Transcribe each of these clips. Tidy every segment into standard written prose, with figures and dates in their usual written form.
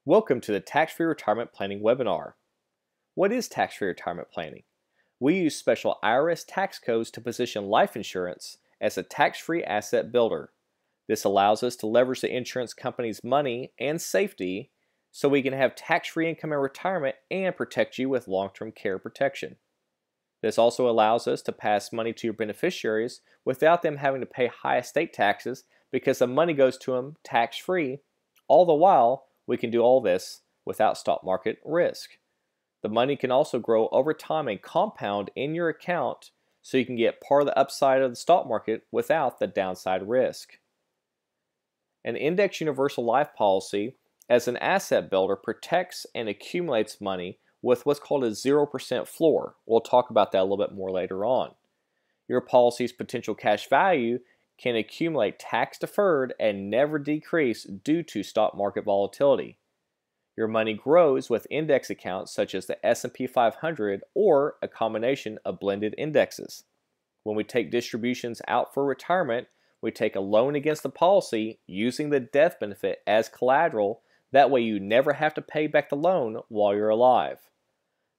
Welcome to the Tax-Free Retirement Planning webinar. What is tax-free retirement planning? We use special IRS tax codes to position life insurance as a tax-free asset builder. This allows us to leverage the insurance company's money and safety so we can have tax-free income in retirement and protect you with long-term care protection. This also allows us to pass money to your beneficiaries without them having to pay high estate taxes because the money goes to them tax-free. All the while, we can do all this without stock market risk. The money can also grow over time and compound in your account so you can get part of the upside of the stock market without the downside risk. An index universal life policy as an asset builder protects and accumulates money with what's called a 0% floor. We'll talk about that a little bit more later on. Your policy's potential cash value can accumulate tax deferred and never decrease due to stock market volatility. Your money grows with index accounts such as the S&P 500 or a combination of blended indexes. When we take distributions out for retirement, we take a loan against the policy using the death benefit as collateral. That way you never have to pay back the loan while you're alive.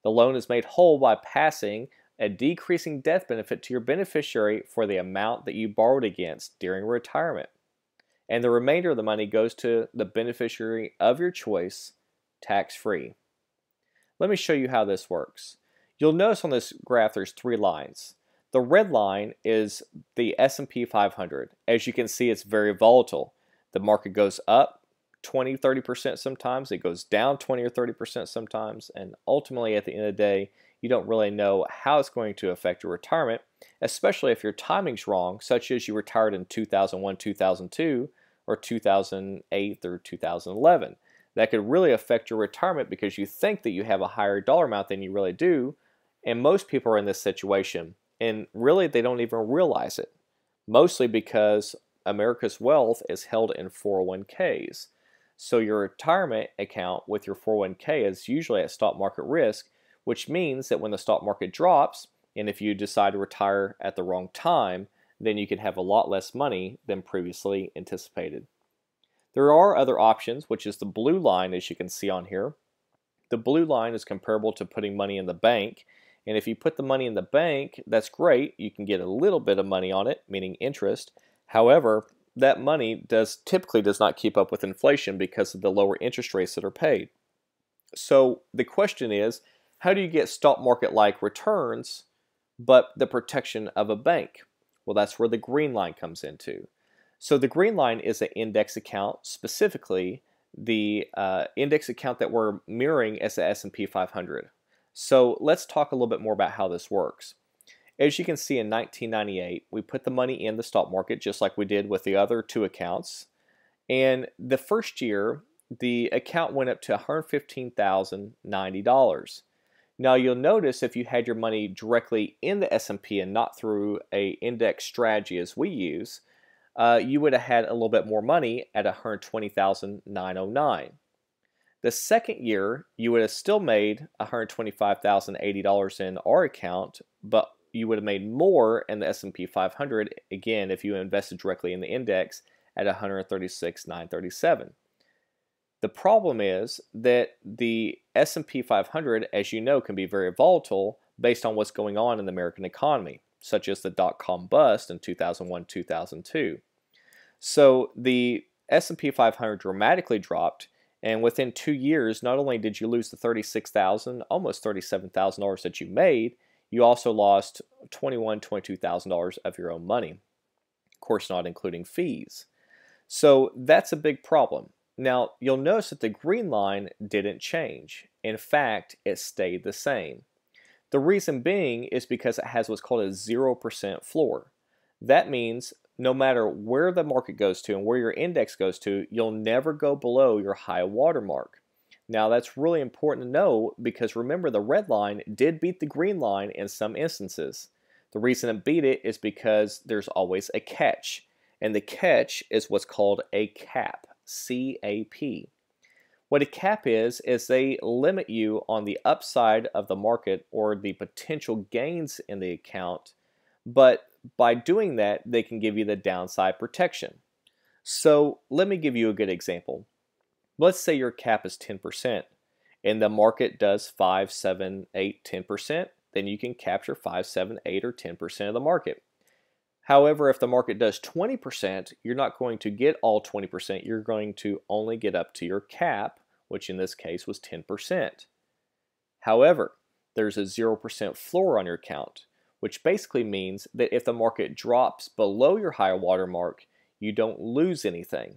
The loan is made whole by passing a decreasing death benefit to your beneficiary for the amount that you borrowed against during retirement. And the remainder of the money goes to the beneficiary of your choice, tax-free. Let me show you how this works. You'll notice on this graph there's three lines. The red line is the S&P 500. As you can see, it's very volatile. The market goes up 20-30% sometimes, it goes down 20 or 30% sometimes, and ultimately at the end of the day you don't really know how it's going to affect your retirement, especially if your timing's wrong, such as you retired in 2001, 2002, or 2008 or 2011. That could really affect your retirement because you think that you have a higher dollar amount than you really do, and most people are in this situation, and really they don't even realize it, mostly because America's wealth is held in 401ks. So your retirement account with your 401k is usually at stock market risk, which means that when the stock market drops, and if you decide to retire at the wrong time, then you could have a lot less money than previously anticipated. There are other options, which is the blue line, as you can see on here. The blue line is comparable to putting money in the bank, and if you put the money in the bank, that's great. You can get a little bit of money on it, meaning interest. However, that money typically does not keep up with inflation because of the lower interest rates that are paid. So the question is, how do you get stock market-like returns but the protection of a bank? Well, that's where the green line comes into. So the green line is an index account, specifically the index account that we're mirroring as the S&P 500. So let's talk a little bit more about how this works. As you can see, in 1998, we put the money in the stock market just like we did with the other two accounts. And the first year, the account went up to $115,090. Now you'll notice if you had your money directly in the S&P and not through a index strategy as we use, you would have had a little bit more money at $120,909. The second year, you would have still made $125,080 in our account, but you would have made more in the S&P 500, again, if you invested directly in the index at $136,937. The problem is that the S&P 500, as you know, can be very volatile based on what's going on in the American economy, such as the dot-com bust in 2001-2002. So the S&P 500 dramatically dropped, and within 2 years, not only did you lose the $36,000, almost $37,000 that you made, you also lost $21,000, $22,000 of your own money, of course not including fees. So that's a big problem. Now you'll notice that the green line didn't change. In fact, it stayed the same. The reason being is because it has what's called a 0% floor. That means no matter where the market goes to and where your index goes to, you'll never go below your high water mark. Now that's really important to know because remember the red line did beat the green line in some instances. The reason it beat it is because there's always a catch, and the catch is what's called a cap, C-A-P. What a cap is they limit you on the upside of the market or the potential gains in the account, but by doing that they can give you the downside protection. So let me give you a good example. Let's say your cap is 10% and the market does 5, 7, 8, 10%, then you can capture 5, 7, 8, or 10% of the market. However, if the market does 20%, you're not going to get all 20%. You're going to only get up to your cap, which in this case was 10%. However, there's a 0% floor on your account, which basically means that if the market drops below your high water mark, you don't lose anything.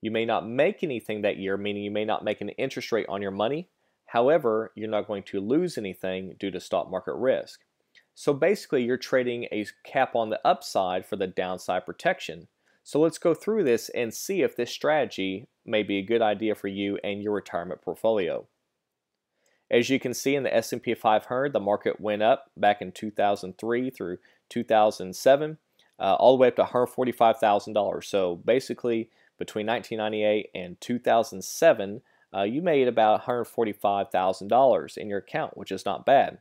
You may not make anything that year, meaning you may not make an interest rate on your money. However, you're not going to lose anything due to stock market risk. So basically, you're trading a cap on the upside for the downside protection. So let's go through this and see if this strategy may be a good idea for you and your retirement portfolio. As you can see in the S&P 500, the market went up back in 2003 through 2007, all the way up to $145,000. So basically, between 1998 and 2007, you made about $145,000 in your account, which is not bad.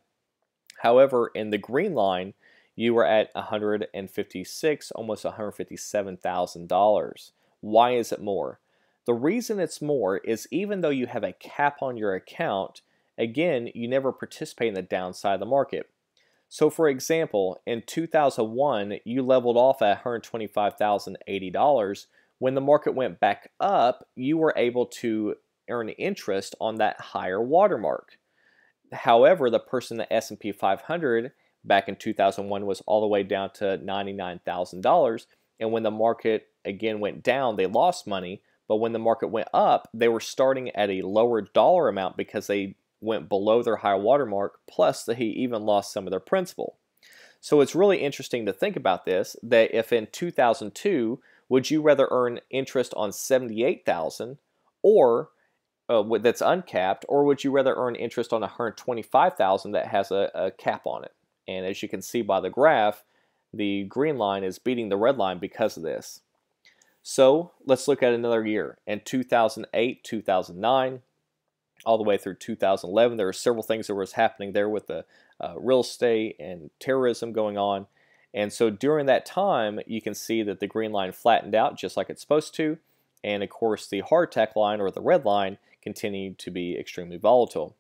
However, in the green line, you were at $156,000, almost $157,000. Why is it more? The reason it's more is even though you have a cap on your account, again, you never participate in the downside of the market. So for example, in 2001, you leveled off at $125,080. When the market went back up, you were able to earn interest on that higher watermark. However, the person in the S&P 500 back in 2001 was all the way down to $99,000, and when the market again went down, they lost money, but when the market went up, they were starting at a lower dollar amount because they went below their high watermark, plus they even lost some of their principal. So it's really interesting to think about this, that if in 2002, would you rather earn interest on $78,000 or that's uncapped, or would you rather earn interest on $125,000 that has a cap on it? And as you can see by the graph, the green line is beating the red line because of this. So let's look at another year. In 2008, 2009, all the way through 2011, there were several things that was happening there with the real estate and terrorism going on. And so during that time, you can see that the green line flattened out just like it's supposed to. And of course, the hardtack line, or the red line, continued to be extremely volatile.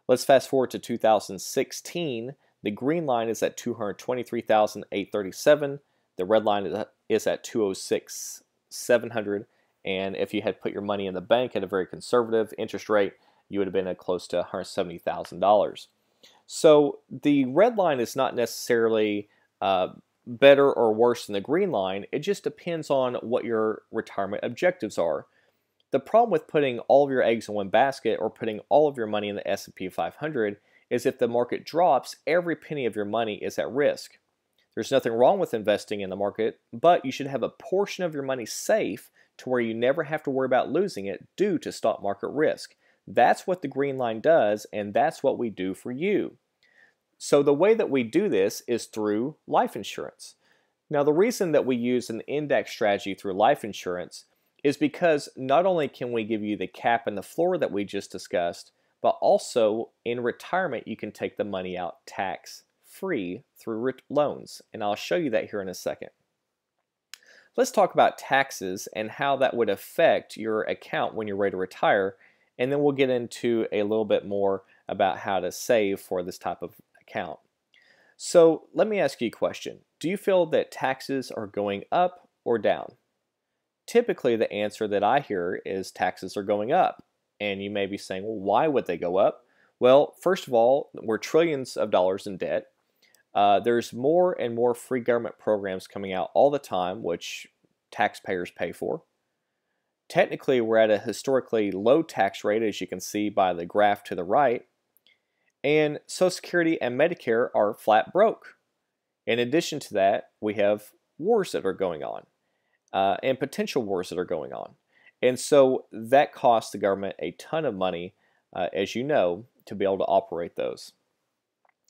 Let's fast forward to 2016. The green line is at $223,837. The red line is at $206,700. And if you had put your money in the bank at a very conservative interest rate, you would have been at close to $170,000. So the red line is not necessarily better or worse than the green line. It just depends on what your retirement objectives are. The problem with putting all of your eggs in one basket or putting all of your money in the S&P 500 is if the market drops, every penny of your money is at risk. There's nothing wrong with investing in the market, but you should have a portion of your money safe to where you never have to worry about losing it due to stock market risk. That's what the green line does, and that's what we do for you. So the way that we do this is through life insurance. Now, the reason that we use an index strategy through life insurance is because not only can we give you the cap and the floor that we just discussed, but also in retirement you can take the money out tax-free through loans. And I'll show you that here in a second. Let's talk about taxes and how that would affect your account when you're ready to retire, and then we'll get into a little bit more about how to save for this type of account. So let me ask you a question. Do you feel that taxes are going up or down? Typically the answer that I hear is taxes are going up. And you may be saying, well, why would they go up? Well, first of all, we're trillions of dollars in debt. There's more and more free government programs coming out all the time, which taxpayers pay for. Technically, we're at a historically low tax rate, as you can see by the graph to the right. And Social Security and Medicare are flat broke. In addition to that, we have wars that are going on, and potential wars that are going on. And so that costs the government a ton of money, as you know, to be able to operate those.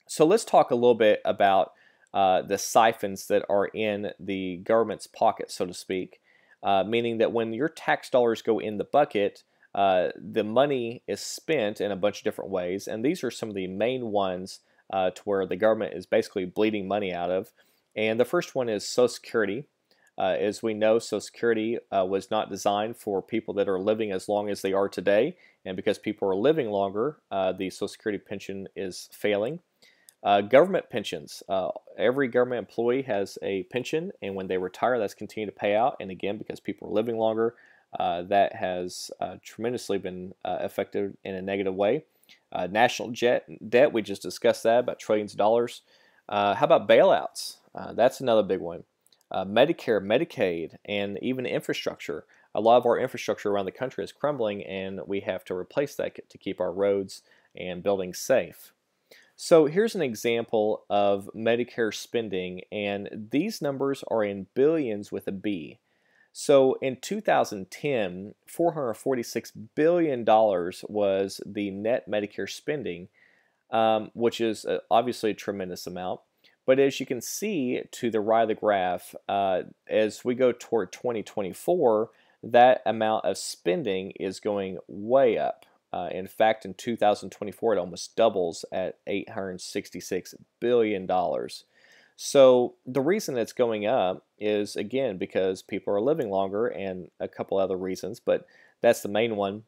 So let's talk a little bit about the siphons that are in the government's pocket, so to speak, meaning that when your tax dollars go in the bucket, the money is spent in a bunch of different ways, and these are some of the main ones to where the government is basically bleeding money out of. And the first one is Social Security. As we know, Social Security was not designed for people that are living as long as they are today, and because people are living longer, the Social Security pension is failing. Government pensions. Every government employee has a pension, and when they retire, that's continued to pay out. And again, because people are living longer, that has tremendously been affected in a negative way. National debt, we just discussed that, about trillions of dollars. How about bailouts? That's another big one. Medicare, Medicaid, and even infrastructure. A lot of our infrastructure around the country is crumbling, and we have to replace that to keep our roads and buildings safe. So here's an example of Medicare spending, and these numbers are in billions with a B. So in 2010, $446 billion was the net Medicare spending, which is obviously a tremendous amount. But as you can see to the right of the graph, as we go toward 2024, that amount of spending is going way up. In fact, in 2024, it almost doubles at $866 billion. So the reason it's going up is, again, because people are living longer and a couple other reasons, but that's the main one.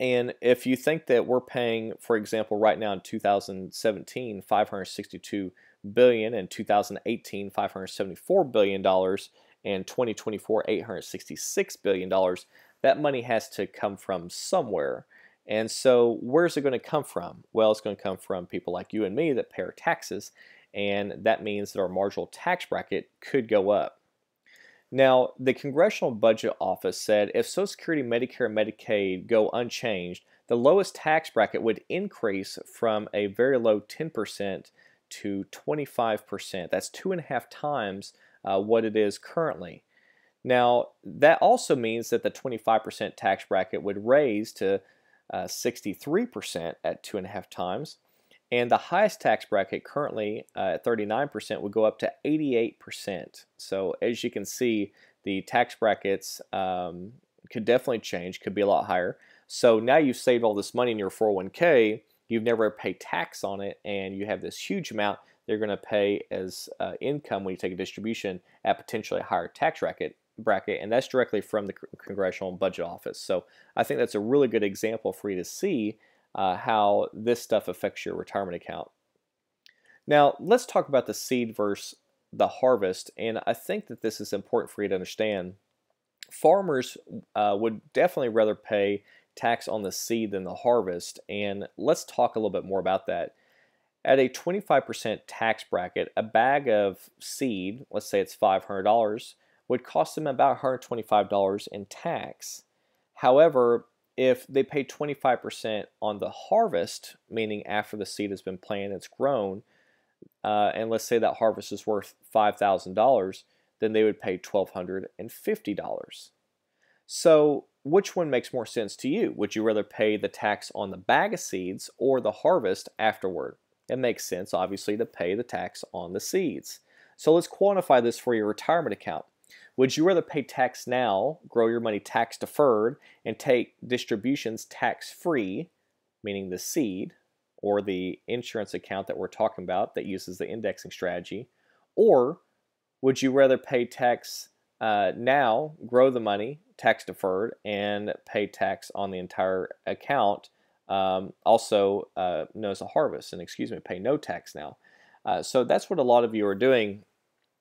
And if you think that we're paying, for example, right now in 2017, $562 billion, in 2018, $574 billion, and 2024, $866 billion, that money has to come from somewhere. And so where's it going to come from? Well, it's going to come from people like you and me that pay our taxes, and that means that our marginal tax bracket could go up. Now, the Congressional Budget Office said if Social Security, Medicare, and Medicaid go unchanged, the lowest tax bracket would increase from a very low 10% to 25%. That's 2.5 times what it is currently. Now, that also means that the 25% tax bracket would raise to 63% at 2.5 times. And the highest tax bracket currently at 39% would go up to 88%. So as you can see, the tax brackets could definitely change, could be a lot higher. So now you've saved all this money in your 401k, you've never paid tax on it, and you have this huge amount they're going to pay as income when you take a distribution at potentially a higher tax bracket, and that's directly from the Congressional Budget Office. So I think that's a really good example for you to see how this stuff affects your retirement account. Now, let's talk about the seed versus the harvest, and I think that this is important for you to understand. Farmers would definitely rather pay tax on the seed than the harvest, and let's talk a little bit more about that. At a 25% tax bracket, a bag of seed, let's say it's $500, would cost them about $125 in tax. However, if they pay 25% on the harvest, meaning after the seed has been planted, it's grown, and let's say that harvest is worth $5,000, then they would pay $1,250. So which one makes more sense to you? Would you rather pay the tax on the bag of seeds or the harvest afterward? It makes sense, obviously, to pay the tax on the seeds. So let's quantify this for your retirement account. Would you rather pay tax now, grow your money tax deferred, and take distributions tax free, meaning the seed or the insurance account that we're talking about that uses the indexing strategy? Or would you rather pay tax now, grow the money tax deferred, and pay tax on the entire account, also known as a harvest, and pay no tax now? So that's what a lot of you are doing.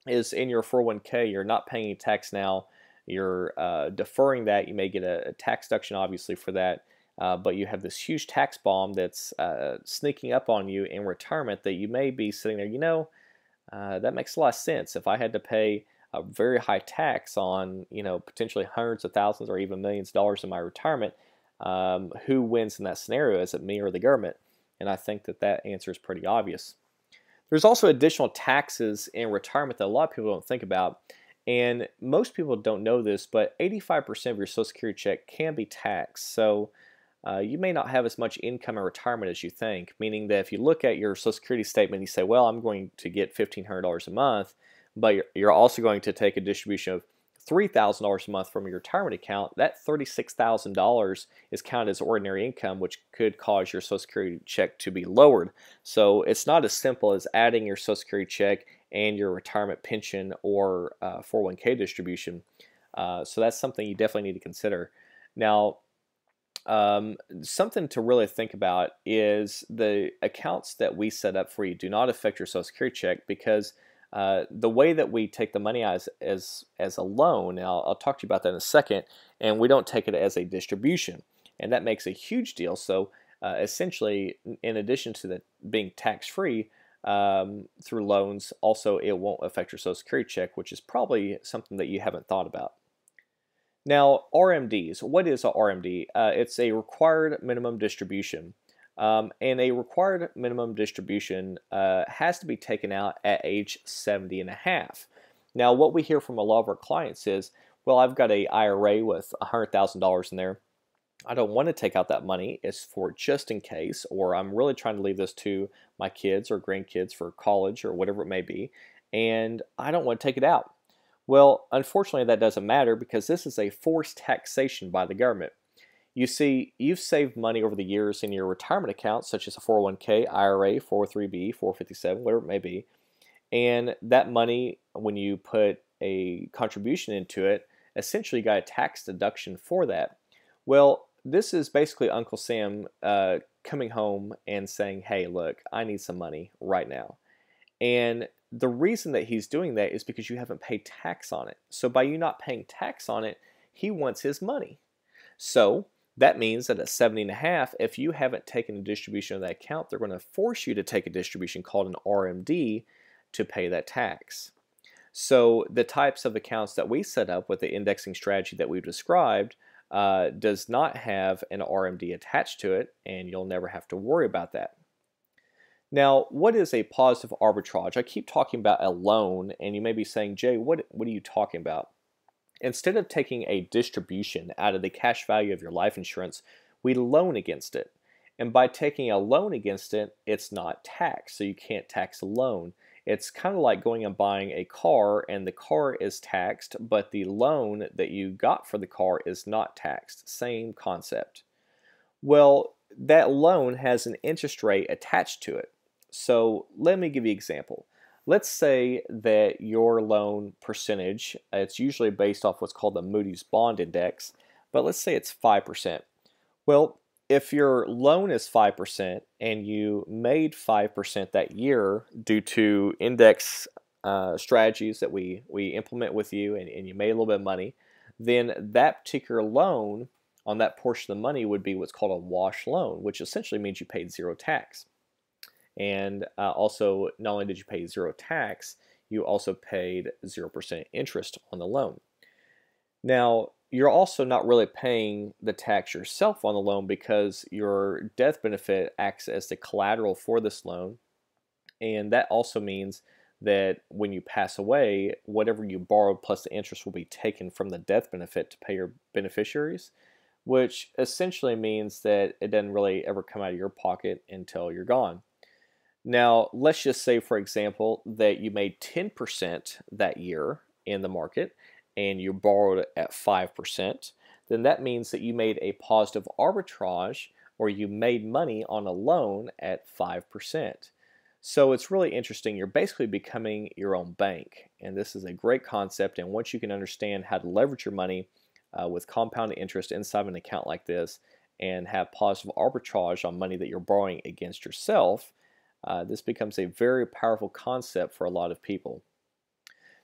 Is in your 401k, you're not paying any tax now, you're deferring that. You may get a tax deduction obviously for that, but you have this huge tax bomb that's sneaking up on you in retirement that you may be sitting there, that makes a lot of sense. If I had to pay a very high tax on, potentially hundreds of thousands or even millions of dollars in my retirement, who wins in that scenario? Is it me or the government? And I think that answer is pretty obvious. There's also additional taxes in retirement that a lot of people don't think about, and most people don't know this, but 85% of your Social Security check can be taxed. So you may not have as much income in retirement as you think, meaning that if you look at your Social Security statement, you say, well, I'm going to get $1,500 a month, but you're also going to take a distribution of $3,000 a month from your retirement account. That $36,000 is counted as ordinary income, which could cause your Social Security check to be lowered. So it's not as simple as adding your Social Security check and your retirement pension or 401k distribution. So that's something you definitely need to consider. Now, something to really think about is the accounts that we set up for you do not affect your Social Security check, because the way that we take the money out as a loan, and I'll talk to you about that in a second, and we don't take it as a distribution, and that makes a huge deal. So essentially, in addition to the being tax-free through loans, also it won't affect your Social Security check, which is probably something that you haven't thought about. Now, RMDs. What is a RMD? It's a required minimum distribution. And a required minimum distribution has to be taken out at age 70 and a half. Now, what we hear from a lot of our clients is, well, I've got a IRA with $100,000 in there. I don't want to take out that money. It's for just in case, or I'm really trying to leave this to my kids or grandkids for college or whatever it may be, and I don't want to take it out. Well, unfortunately, that doesn't matter, because this is a forced taxation by the government. You see, you've saved money over the years in your retirement accounts, such as a 401k, IRA, 403b, 457, whatever it may be. And that money, when you put a contribution into it, essentially you got a tax deduction for that. Well, this is basically Uncle Sam coming home and saying, hey, look, I need some money right now. And the reason that he's doing that is because you haven't paid tax on it. So by you not paying tax on it, he wants his money. So that means that at 70 and a half, if you haven't taken a distribution of that account, they're going to force you to take a distribution called an RMD to pay that tax. So the types of accounts that we set up with the indexing strategy that we've described does not have an RMD attached to it, and you'll never have to worry about that. Now, what is a positive arbitrage? I keep talking about a loan, and you may be saying, Jay, what are you talking about? Instead of taking a distribution out of the cash value of your life insurance, we loan against it. And by taking a loan against it, it's not taxed, so you can't tax a loan. It's kind of like going and buying a car, and the car is taxed, but the loan that you got for the car is not taxed. Same concept. Well, that loan has an interest rate attached to it. So let me give you an example. Let's say that your loan percentage, it's usually based off what's called the Moody's Bond Index, but let's say it's 5%. Well, if your loan is 5% and you made 5% that year due to index strategies that we implement with you, and you made a little bit of money, then that particular loan on that portion of the money would be what's called a wash loan, which essentially means you paid zero tax. And also, not only did you pay zero tax, you also paid 0% interest on the loan. Now, you're also not really paying the tax yourself on the loan, because your death benefit acts as the collateral for this loan. And that also means that when you pass away, whatever you borrowed plus the interest will be taken from the death benefit to pay your beneficiaries, which essentially means that it doesn't really ever come out of your pocket until you're gone. Now, let's just say, for example, that you made 10% that year in the market and you borrowed at 5%, then that means that you made a positive arbitrage, or you made money on a loan at 5%. So it's really interesting. You're basically becoming your own bank, and this is a great concept. And once you can understand how to leverage your money with compounded interest inside of an account like this, and have positive arbitrage on money that you're borrowing against yourself, this becomes a very powerful concept for a lot of people.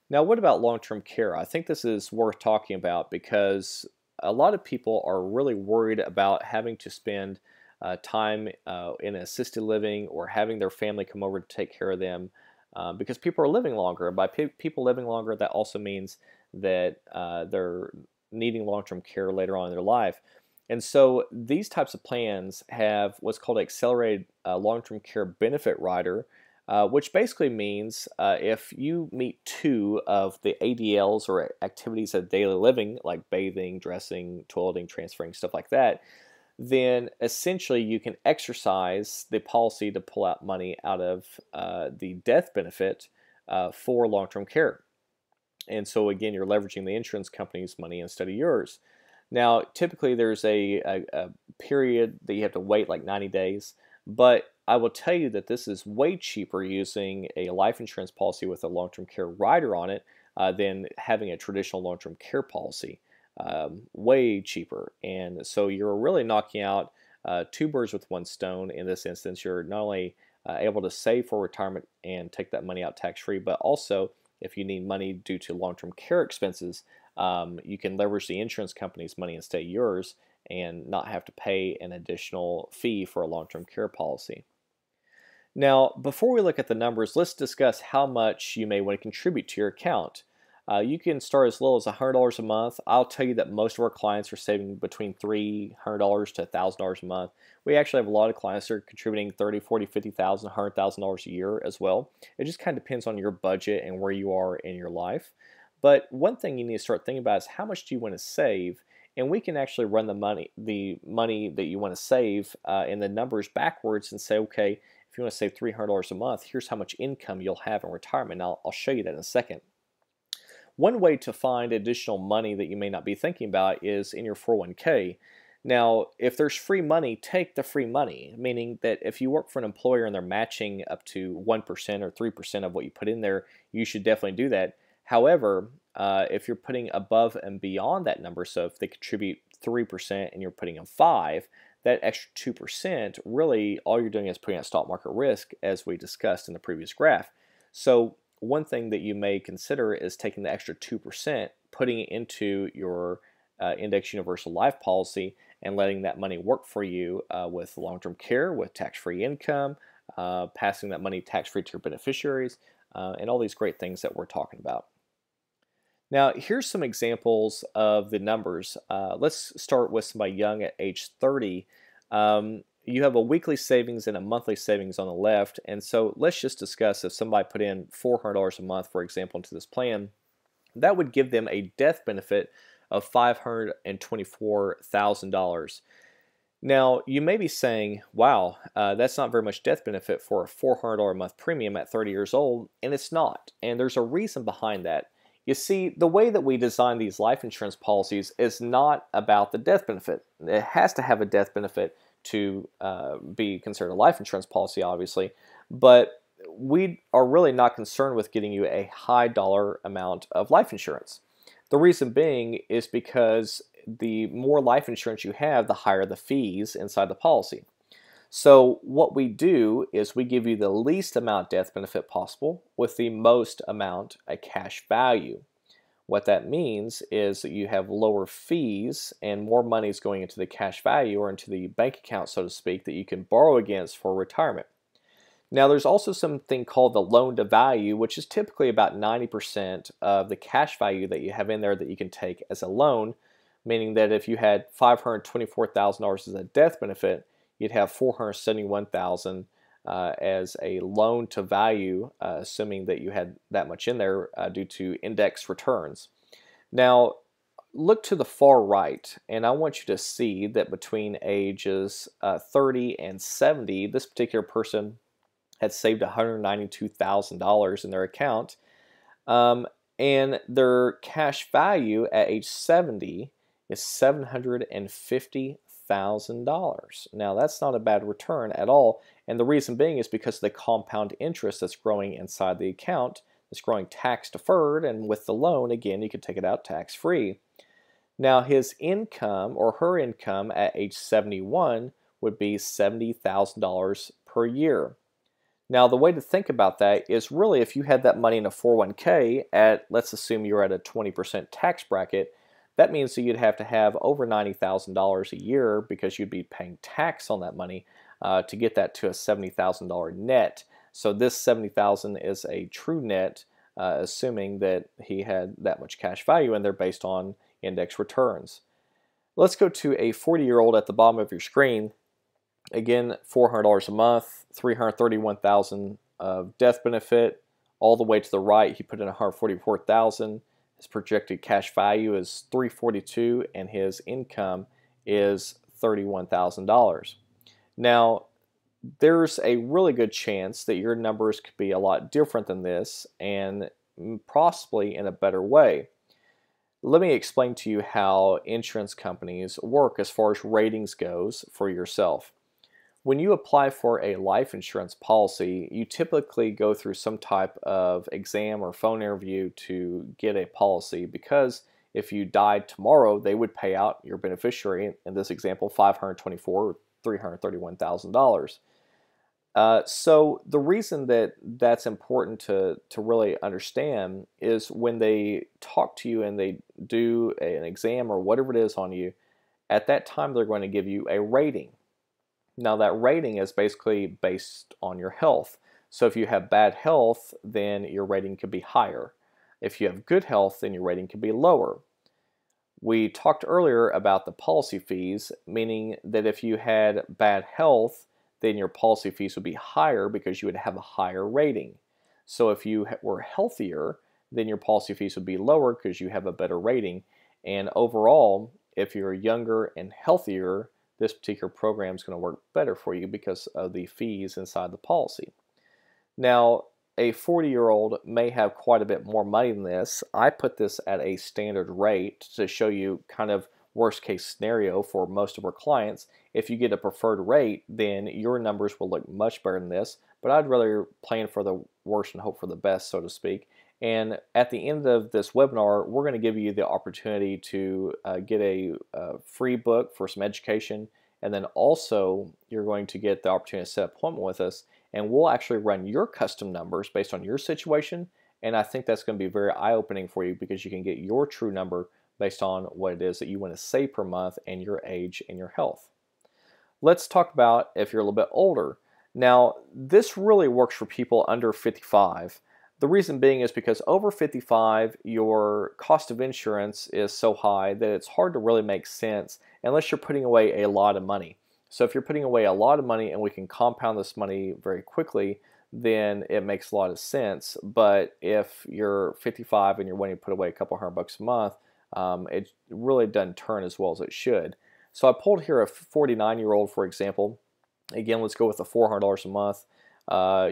Now, what about long-term care? I think this is worth talking about, because a lot of people are really worried about having to spend time in assisted living, or having their family come over to take care of them, because people are living longer. By people living longer, that also means that they're needing long-term care later on in their life. And so these types of plans have what's called an accelerated long-term care benefit rider, which basically means if you meet 2 of the ADLs, or activities of daily living, like bathing, dressing, toileting, transferring, stuff like that, then essentially you can exercise the policy to pull out money out of the death benefit for long-term care. And so again, you're leveraging the insurance company's money instead of yours. Now, typically there's a period that you have to wait, like 90 days, but I will tell you that this is way cheaper using a life insurance policy with a long-term care rider on it than having a traditional long-term care policy. Way cheaper. And so you're really knocking out two birds with one stone in this instance. You're not only able to save for retirement and take that money out tax-free, but also if you need money due to long-term care expenses, you can leverage the insurance company's money and stay yours and not have to pay an additional fee for a long-term care policy. Now, before we look at the numbers, let's discuss how much you may want to contribute to your account. You can start as little as $100 a month. I'll tell you that most of our clients are saving between $300 to $1,000 a month. We actually have a lot of clients that are contributing $30,000, $40,000, $50,000, $100,000 a year as well. It just kind of depends on your budget and where you are in your life. But one thing you need to start thinking about is how much do you want to save, and we can actually run the money that you want to save in the numbers backwards and say, okay, if you want to save $300 a month, here's how much income you'll have in retirement. Now, I'll show you that in a second. One way to find additional money that you may not be thinking about is in your 401k. Now, if there's free money, take the free money, meaning that if you work for an employer and they're matching up to 1% or 3% of what you put in there, you should definitely do that. However, if you're putting above and beyond that number, so if they contribute 3% and you're putting in 5%, that extra 2%, really all you're doing is putting at stock market risk, as we discussed in the previous graph. So one thing that you may consider is taking the extra 2%, putting it into your index universal life policy and letting that money work for you with long-term care, with tax-free income, passing that money tax-free to your beneficiaries, and all these great things that we're talking about. Now, here's some examples of the numbers. Let's start with somebody young at age 30. You have a weekly savings and a monthly savings on the left, and so let's just discuss if somebody put in $400 a month, for example, into this plan, that would give them a death benefit of $524,000. Now, you may be saying, wow, that's not very much death benefit for a $400 a month premium at 30 years old, and it's not, and there's a reason behind that. You see, the way that we design these life insurance policies is not about the death benefit. It has to have a death benefit to be considered a life insurance policy, obviously, but we are really not concerned with getting you a high dollar amount of life insurance. The reason being is because the more life insurance you have, the higher the fees inside the policy. So what we do is we give you the least amount death benefit possible with the most amount a cash value. What that means is that you have lower fees and more money is going into the cash value or into the bank account, so to speak, that you can borrow against for retirement. Now, there's also something called the loan to value, which is typically about 90% of the cash value that you have in there that you can take as a loan, meaning that if you had $524,000 as a death benefit, you'd have $471,000 as a loan to value, assuming that you had that much in there due to index returns. Now, look to the far right, and I want you to see that between ages 30 and 70, this particular person had saved $192,000 in their account, and their cash value at age 70 is $750,000. Now, that's not a bad return at all, and the reason being is because of the compound interest that's growing inside the account. It's growing tax deferred, and with the loan, again, you can take it out tax free. Now, his income or her income at age 71 would be $70,000 per year. Now, the way to think about that is really if you had that money in a 401k at, let's assume you're at a 20% tax bracket, that means that you'd have to have over $90,000 a year because you'd be paying tax on that money to get that to a $70,000 net. So this $70,000 is a true net, assuming that he had that much cash value and they're based on index returns. Let's go to a 40-year-old at the bottom of your screen. Again, $400 a month, $331,000 of death benefit. All the way to the right, he put in $144,000. His projected cash value is $342,000, and his income is $31,000. Now, there's a really good chance that your numbers could be a lot different than this, and possibly in a better way. Let me explain to you how insurance companies work as far as ratings goes for yourself. When you apply for a life insurance policy, you typically go through some type of exam or phone interview to get a policy, because if you died tomorrow, they would pay out your beneficiary, in this example, $524,000 or $331,000. So the reason that that's important to really understand is when they talk to you and they do an exam or whatever it is on you, at that time they're going to give you a rating. Now that rating is basically based on your health. So if you have bad health, then your rating could be higher. If you have good health, then your rating could be lower. We talked earlier about the policy fees, meaning that if you had bad health, then your policy fees would be higher because you would have a higher rating. So if you were healthier, then your policy fees would be lower because you have a better rating. And overall, if you're younger and healthier, this particular program is going to work better for you because of the fees inside the policy. Now, a 40-year-old may have quite a bit more money than this. I put this at a standard rate to show you kind of worst case scenario for most of our clients. If you get a preferred rate, then your numbers will look much better than this, but I'd rather plan for the worst and hope for the best, so to speak. And at the end of this webinar, we're going to give you the opportunity to get a free book for some education, and then also you're going to get the opportunity to set an appointment with us, and we'll actually run your custom numbers based on your situation. And I think that's going to be very eye-opening for you, because you can get your true number based on what it is that you want to save per month and your age and your health. Let's talk about if you're a little bit older. Now, this really works for people under 55. The reason being is because over 55, your cost of insurance is so high that it's hard to really make sense unless you're putting away a lot of money. So if you're putting away a lot of money and we can compound this money very quickly, then it makes a lot of sense. But if you're 55 and you're wanting to put away a couple $100 a month, it really doesn't turn as well as it should. So I pulled here a 49-year-old, for example. Again, let's go with the $400 a month.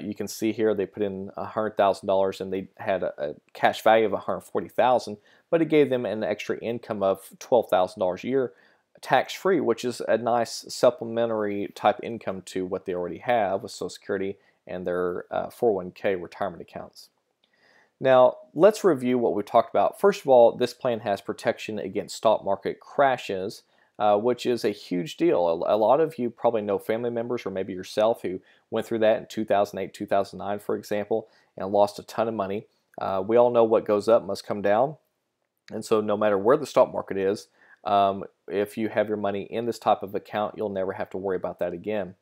You can see here they put in $100,000 and they had a cash value of $140,000, but it gave them an extra income of $12,000 a year, tax-free, which is a nice supplementary type income to what they already have with Social Security and their 401k retirement accounts. Now, let's review what we talked about. First of all, this plan has protection against stock market crashes, which is a huge deal. A lot of you probably know family members or maybe yourself who went through that in 2008, 2009, for example, and lost a ton of money. We all know what goes up must come down. And so no matter where the stock market is, if you have your money in this type of account, you'll never have to worry about that again.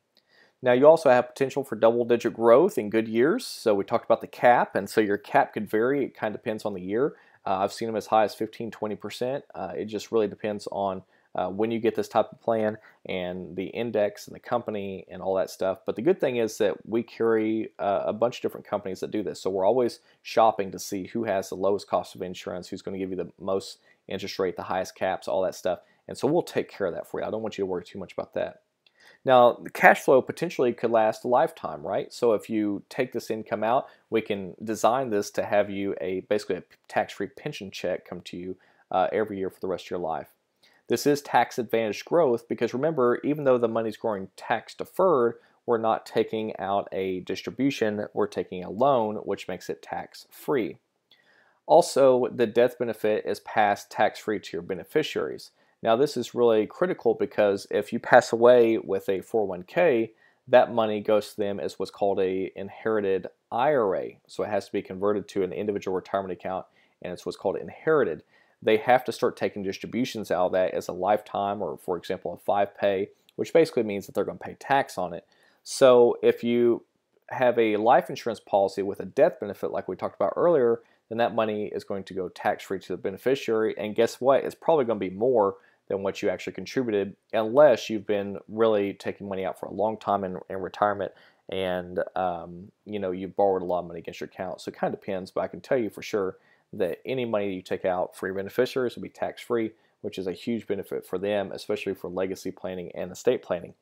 Now, you also have potential for double-digit growth in good years. So we talked about the cap, and so your cap could vary. It kind of depends on the year. I've seen them as high as 15, 20%. It just really depends on when you get this type of plan and the index and the company and all that stuff. But the good thing is that we carry a bunch of different companies that do this. So we're always shopping to see who has the lowest cost of insurance, who's going to give you the most interest rate, the highest caps, all that stuff. And so we'll take care of that for you. I don't want you to worry too much about that. Now, the cash flow potentially could last a lifetime, right? So if you take this income out, we can design this to have you basically a tax-free pension check come to you every year for the rest of your life. This is tax advantage growth because remember, even though the money's growing tax deferred, we're not taking out a distribution, we're taking a loan, which makes it tax-free. Also, the death benefit is passed tax-free to your beneficiaries. Now, this is really critical because if you pass away with a 401k, that money goes to them as what's called a inherited IRA. So it has to be converted to an individual retirement account, and it's what's called inherited. They have to start taking distributions out of that as a lifetime or, for example, a 5-pay, which basically means that they're going to pay tax on it. So if you have a life insurance policy with a death benefit like we talked about earlier, then that money is going to go tax-free to the beneficiary. And guess what? It's probably going to be more than what you actually contributed, unless you've been really taking money out for a long time in retirement and you've borrowed a lot of money against your account. So it kind of depends, but I can tell you for sure that any money you take out for your beneficiaries will be tax-free, which is a huge benefit for them, especially for legacy planning and estate planning.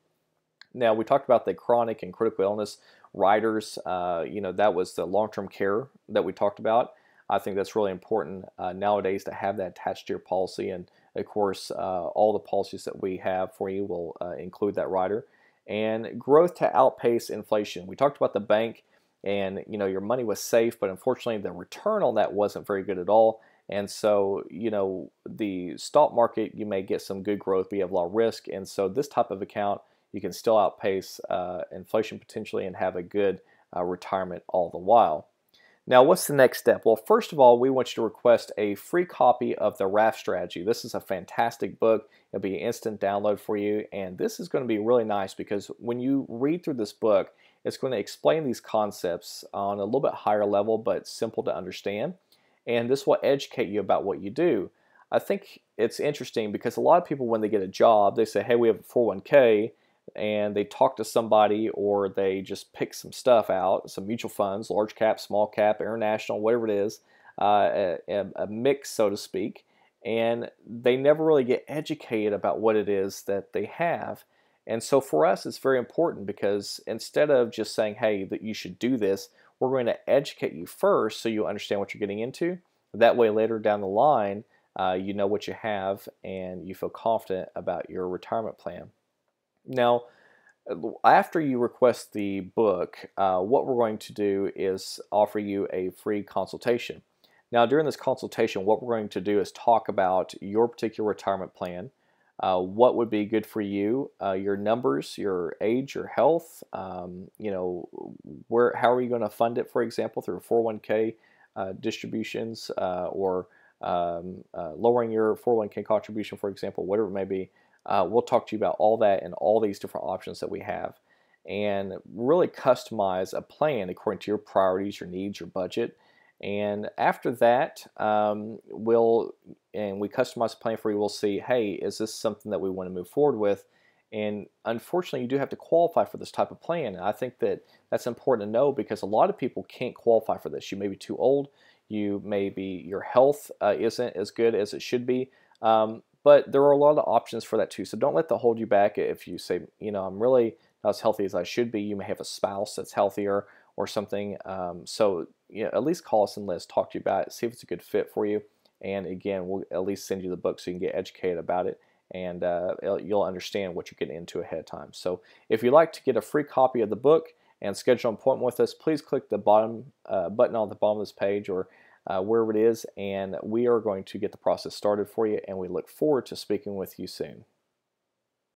Now, we talked about the chronic and critical illness riders. That was the long-term care that we talked about. I think that's really important nowadays to have that attached to your policy. And of course, all the policies that we have for you will include that rider. and growth to outpace inflation. We talked about the bank, and your money was safe, but unfortunately the return on that wasn't very good at all. And so the stock market, you may get some good growth, but you have a lot of risk. And so this type of account, you can still outpace inflation potentially and have a good retirement all the while. Now, what's the next step? Well, first of all, we want you to request a free copy of the RAF strategy. This is a fantastic book. It'll be an instant download for you, and this is going to be really nice because when you read through this book, it's going to explain these concepts on a little bit higher level, but simple to understand, and this will educate you about what you do. I think it's interesting because a lot of people, when they get a job, they say, hey, we have a 401k, and they talk to somebody or they just pick some stuff out, some mutual funds, large cap, small cap, international, whatever it is, a mix, so to speak, and they never really get educated about what it is that they have. And so for us, it's very important because instead of just saying, hey, that you should do this, we're going to educate you first so you understand what you're getting into. That way, later down the line, you know what you have and you feel confident about your retirement plan. Now, after you request the book, what we're going to do is offer you a free consultation. Now, during this consultation, what we're going to do is talk about your particular retirement plan, what would be good for you, your numbers, your age, your health, how are you going to fund it, for example, through 401k distributions or lowering your 401k contribution, for example, whatever it may be. We'll talk to you about all that and all these different options that we have and really customize a plan according to your priorities, your needs, your budget. And after that, we customize a plan for you. We'll see, hey, is this something that we want to move forward with? And unfortunately, you do have to qualify for this type of plan. And I think that that's important to know because a lot of people can't qualify for this. You may be too old. Your health isn't as good as it should be. But there are a lot of options for that too. So don't let that hold you back. If you say, I'm really not as healthy as I should be, you may have a spouse that's healthier or something. So at least call us and let's talk to you about it, see if it's a good fit for you. And again, we'll at least send you the book so you can get educated about it and you'll understand what you're getting into ahead of time. So if you'd like to get a free copy of the book and schedule an appointment with us, please click the bottom button on the bottom of this page or wherever it is, and we are going to get the process started for you, and we look forward to speaking with you soon.